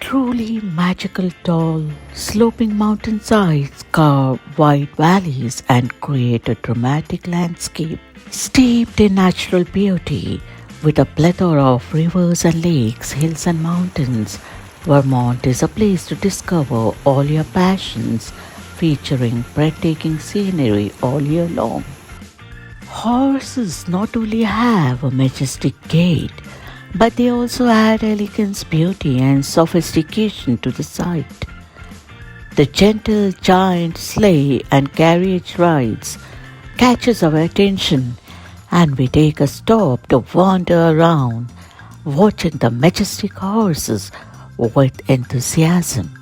Truly magical tall, sloping mountainsides carve wide valleys and create a dramatic landscape steeped in natural beauty with a plethora of rivers and lakes, hills and mountains. Vermont is a place to discover all your passions, featuring breathtaking scenery all year long. Horses not only have a majestic gait, but they also add elegance, beauty, and sophistication to the sight. The gentle giant sleigh and carriage rides catches our attention, and we take a stop to wander around, watching the majestic horses with enthusiasm.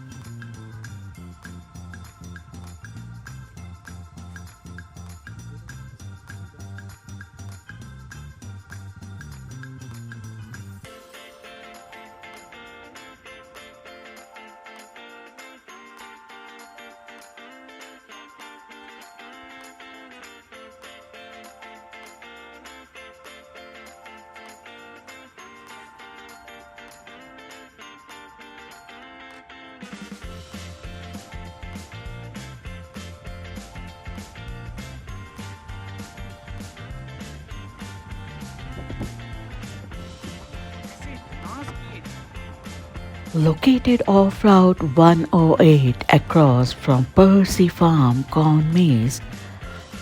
Located off Route 108 across from Percy Farm Corn Maze,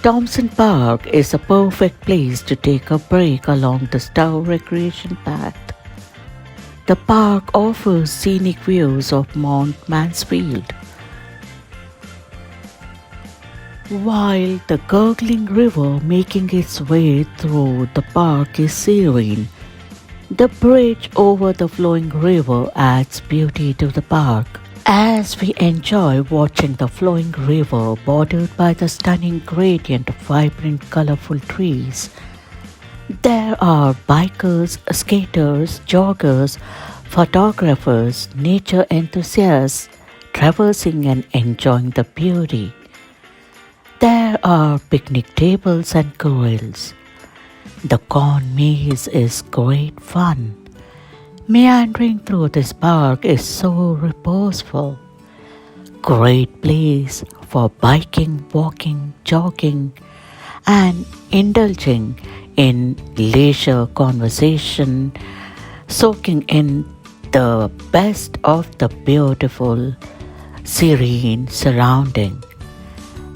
Thompson Park is a perfect place to take a break along the Stowe Recreation Path. The park offers scenic views of Mount Mansfield, while the gurgling river making its way through the park is serene. The bridge over the flowing river adds beauty to the park. As we enjoy watching the flowing river bordered by the stunning gradient of vibrant colorful trees, there are bikers, skaters, joggers, photographers, nature enthusiasts traversing and enjoying the beauty. There are picnic tables and grills. The corn maze is great fun. Meandering through this park is so reposeful. Great place for biking, walking, jogging, and indulging in leisure conversation, soaking in the best of the beautiful, serene surrounding.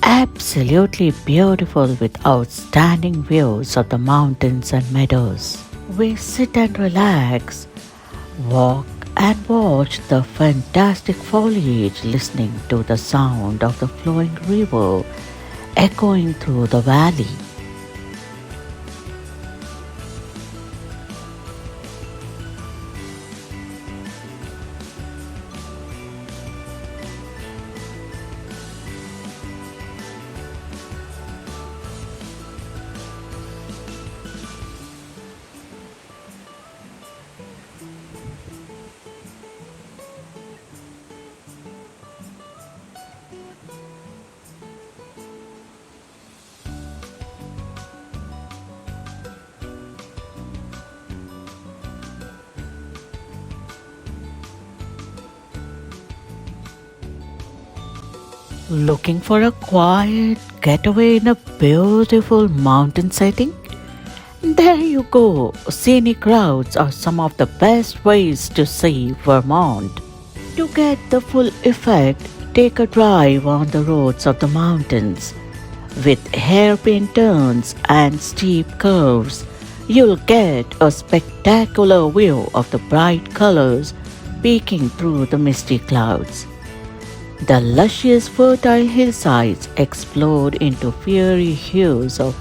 Absolutely beautiful with outstanding views of the mountains and meadows. We sit and relax, walk and watch the fantastic foliage, listening to the sound of the flowing river echoing through the valley. Looking for a quiet getaway in a beautiful mountain setting? There you go. Scenic routes are some of the best ways to see Vermont. To get the full effect, take a drive on the roads of the mountains. With hairpin turns and steep curves, you'll get a spectacular view of the bright colors peeking through the misty clouds. The luscious fertile hillsides explode into fiery hues of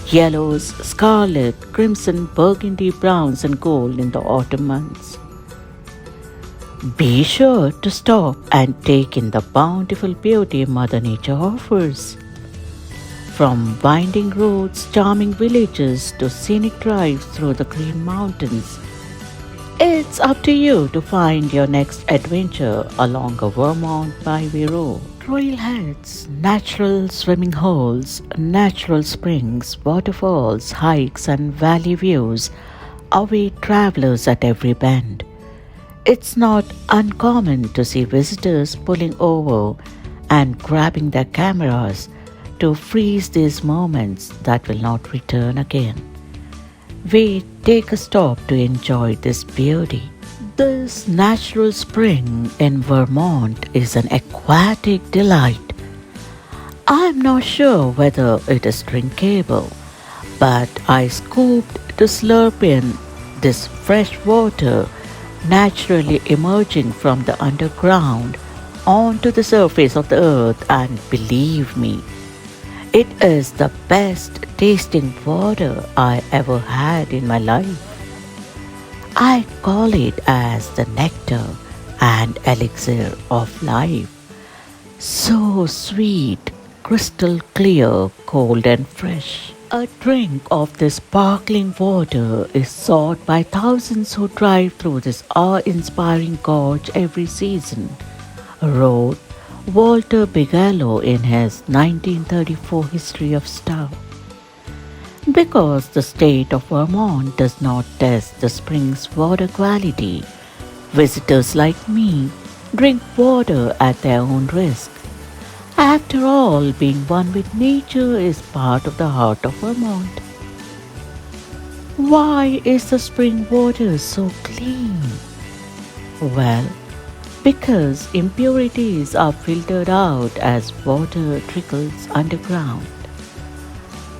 yellows, scarlet, crimson, burgundy, browns and gold in the autumn months. Be sure to stop and take in the bountiful beauty Mother Nature offers. From winding roads, charming villages to scenic drives through the green mountains, it's up to you to find your next adventure along a Vermont byway road. Trailheads, natural swimming holes, natural springs, waterfalls, hikes and valley views await travelers at every bend. It's not uncommon to see visitors pulling over and grabbing their cameras to freeze these moments that will not return again. We take a stop to enjoy this beauty. This natural spring in Vermont is an aquatic delight. I'm not sure whether it is drinkable, but I scooped to slurp in this fresh water naturally emerging from the underground onto the surface of the earth, and believe me, it is the best tasting water I ever had in my life. I call it as the nectar and elixir of life. So sweet, crystal clear, cold and fresh. A drink of this sparkling water is sought by thousands who drive through this awe-inspiring gorge every season, wrote Walter Bigelow in his 1934 History of Stowe. Because the state of Vermont does not test the spring's water quality, visitors like me drink water at their own risk. After all, being one with nature is part of the heart of Vermont. Why is the spring water so clean? Well, because impurities are filtered out as water trickles underground.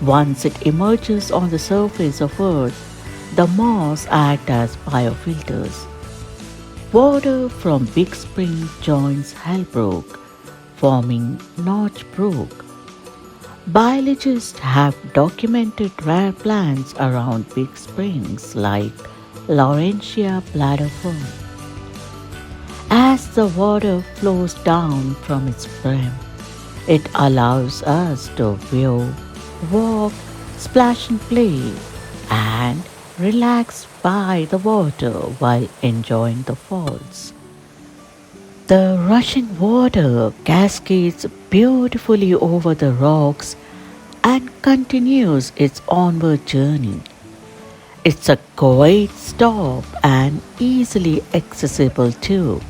Once it emerges on the surface of earth, the moss acts as biofilters. Water from Big Spring joins Hellbrook, forming Notch Brook. Biologists have documented rare plants around big springs like Laurentia bladder fern. As the water flows down from its brim, it allows us to view, walk, splash and play, and relax by the water while enjoying the falls. The rushing water cascades beautifully over the rocks and continues its onward journey. It's a great stop and easily accessible too.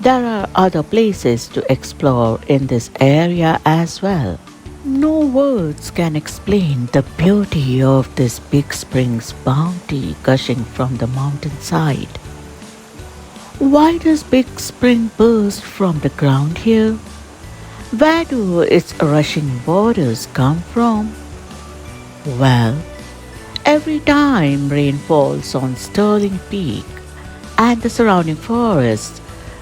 There are other places to explore in this area as well. No words can explain the beauty of this big spring's bounty gushing from the mountainside. Why does Big Spring burst from the ground here? Where do its rushing waters come from? Well, every time rain falls on Sterling Peak and the surrounding forests,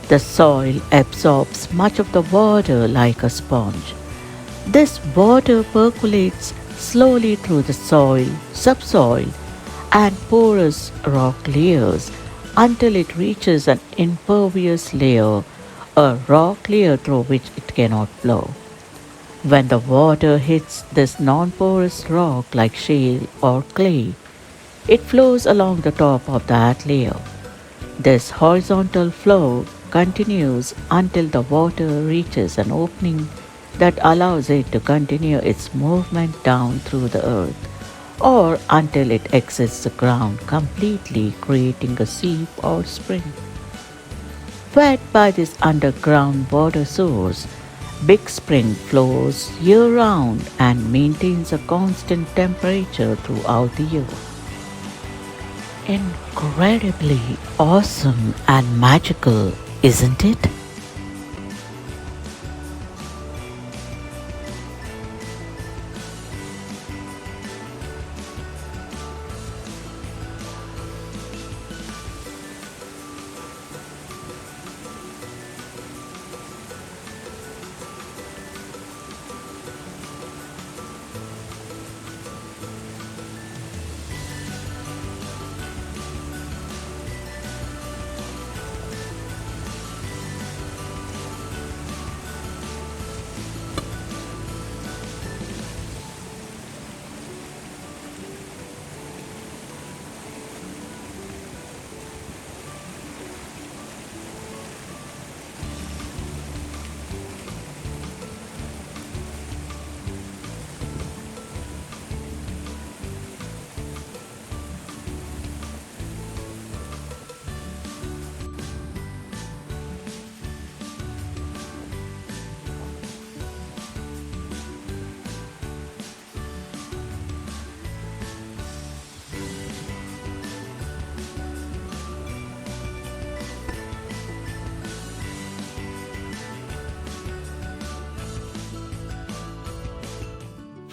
the soil absorbs much of the water like a sponge. This water percolates slowly through the soil, subsoil, and porous rock layers until it reaches an impervious layer, a rock layer through which it cannot flow. When the water hits this non-porous rock like shale or clay, it flows along the top of that layer. This horizontal flow continues until the water reaches an opening that allows it to continue its movement down through the earth, or until it exits the ground completely, creating a sieve or spring. Fed by this underground water source, Big Spring flows year-round and maintains a constant temperature throughout the year. Incredibly awesome and magical, isn't it?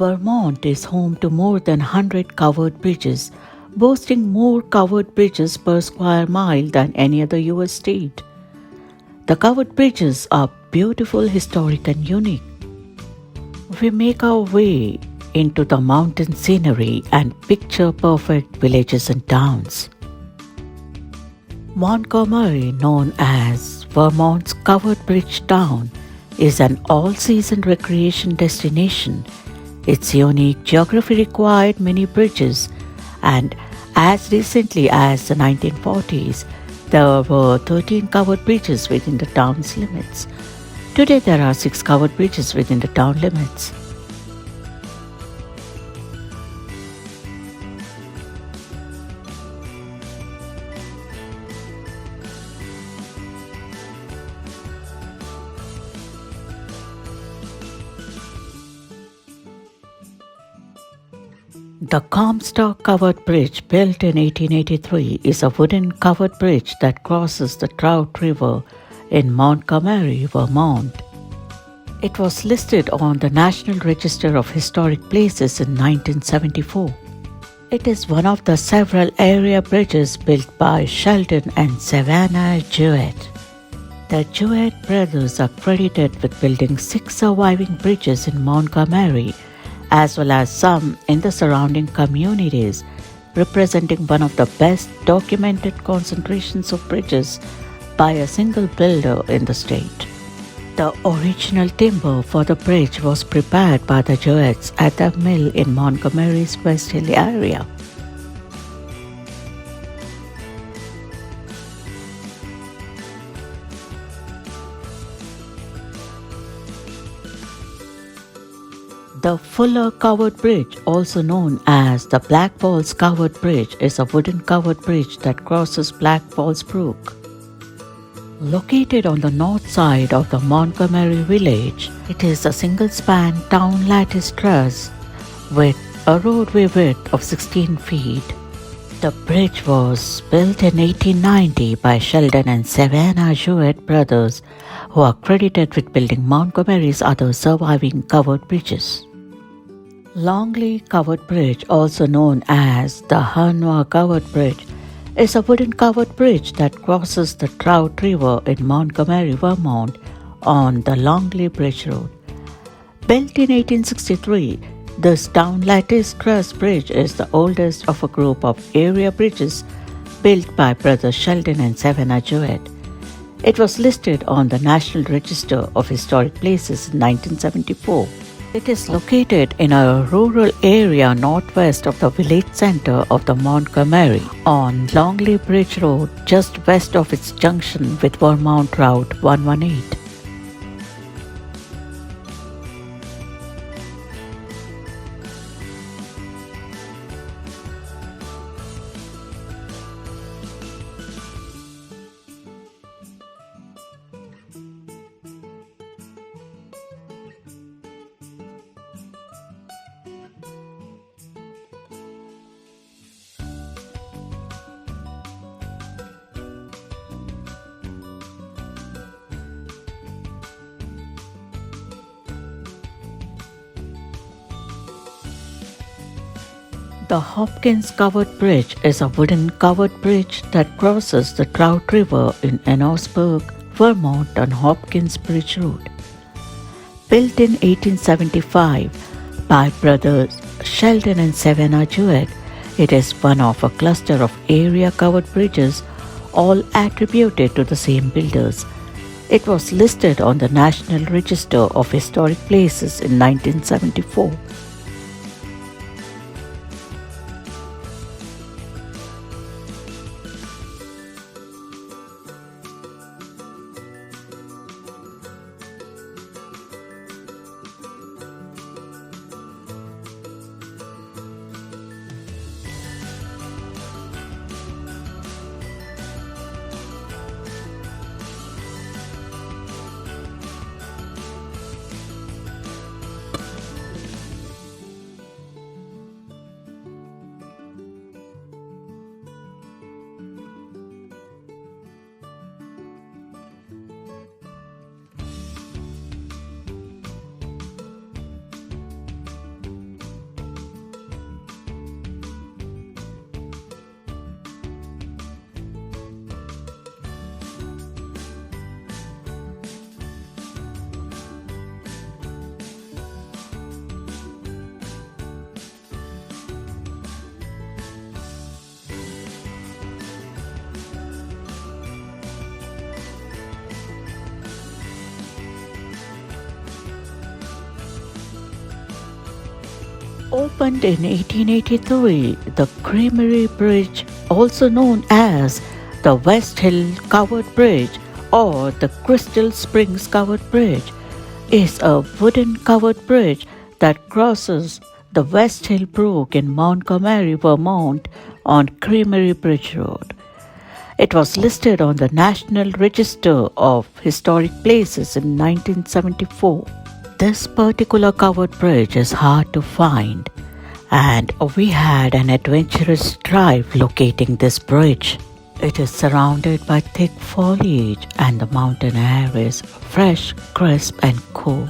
Vermont is home to more than 100 covered bridges, boasting more covered bridges per square mile than any other US state. The covered bridges are beautiful, historic, and unique. We make our way into the mountain scenery and picture perfect villages and towns. Montgomery, known as Vermont's covered bridge town, is an all-season recreation destination. Its unique geography required many bridges, and as recently as the 1940s, there were 13 covered bridges within the town's limits. Today there are 6 covered bridges within the town limits. The Comstock Covered Bridge, built in 1883, is a wooden covered bridge that crosses the Trout River in Montgomery, Vermont. It was listed on the National Register of Historic Places in 1974. It is one of the several area bridges built by Sheldon and Savannah Jewett. The Jewett brothers are credited with building 6 surviving bridges in Montgomery, as well as some in the surrounding communities, representing one of the best documented concentrations of bridges by a single builder in the state. The original timber for the bridge was prepared by the Jewetts at a mill in Montgomery's West Hill area. The Fuller Covered Bridge, also known as the Black Falls Covered Bridge, is a wooden covered bridge that crosses Black Falls Brook. Located on the north side of the Montgomery village, it is a single-span town lattice truss with a roadway width of 16 feet. The bridge was built in 1890 by Sheldon and Savannah Jewett brothers, who are credited with building Montgomery's other surviving covered bridges. Longley Covered Bridge, also known as the Hanwa Covered Bridge, is a wooden covered bridge that crosses the Trout River in Montgomery, Vermont on the Longley Bridge Road. Built in 1863, this town lattice truss bridge is the oldest of a group of area bridges built by brothers Sheldon and Savannah Jewett. It was listed on the National Register of Historic Places in 1974. It is located in a rural area northwest of the village center of the Montgomery on Longley Bridge Road, just west of its junction with Vermont Route 118. The Hopkins Covered Bridge is a wooden covered bridge that crosses the Trout River in Enosburg, Vermont on Hopkins Bridge Road. Built in 1875 by brothers Sheldon and Savannah Jewett, it is one of a cluster of area covered bridges, all attributed to the same builders. It was listed on the National Register of Historic Places in 1974. Opened in 1883, the Creamery Bridge, also known as the West Hill Covered Bridge or the Crystal Springs Covered Bridge, is a wooden covered bridge that crosses the West Hill Brook in Montgomery, Vermont on Creamery Bridge Road. It was listed on the National Register of Historic Places in 1974. This particular covered bridge is hard to find, and we had an adventurous drive locating this bridge. It is surrounded by thick foliage and the mountain air is fresh, crisp and cool.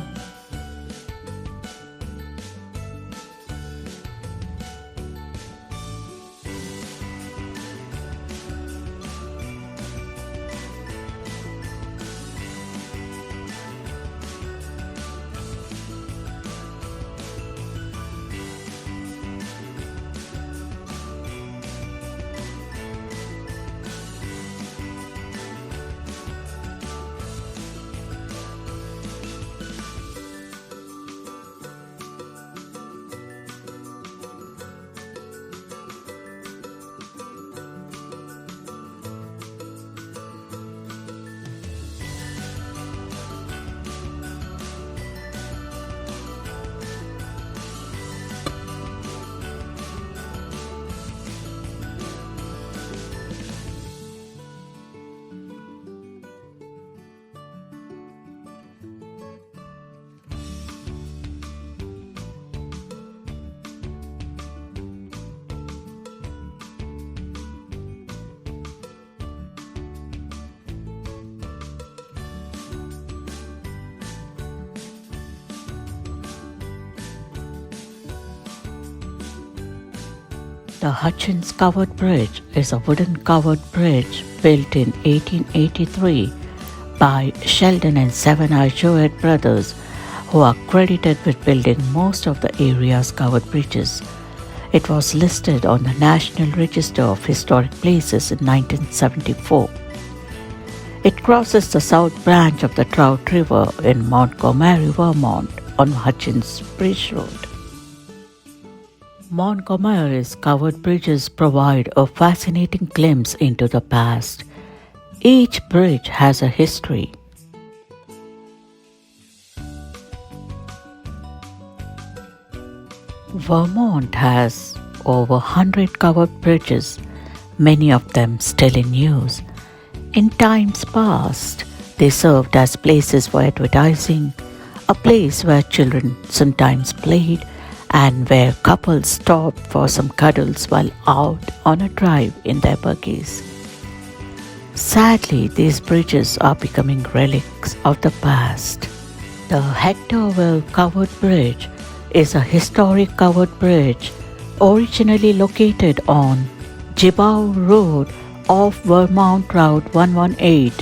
The Hutchins Covered Bridge is a wooden covered bridge built in 1883 by Sheldon and Zabeena Jewett brothers, who are credited with building most of the area's covered bridges. It was listed on the National Register of Historic Places in 1974. It crosses the south branch of the Trout River in Montgomery, Vermont on Hutchins Bridge Road. Montgomery's covered bridges provide a fascinating glimpse into the past. Each bridge has a history. Vermont has over 100 covered bridges, many of them still in use. In times past, they served as places for advertising, a place where children sometimes played, and where couples stopped for some cuddles while out on a drive in their buggies. Sadly, these bridges are becoming relics of the past. The Hectorville Covered Bridge is a historic covered bridge originally located on Gibbow Road off Vermont Route 118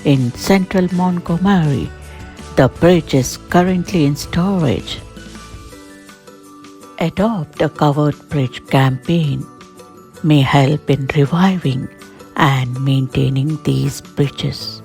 in central Montgomery. The bridge is currently in storage. Adopt a Covered Bridge campaign may help in reviving and maintaining these bridges.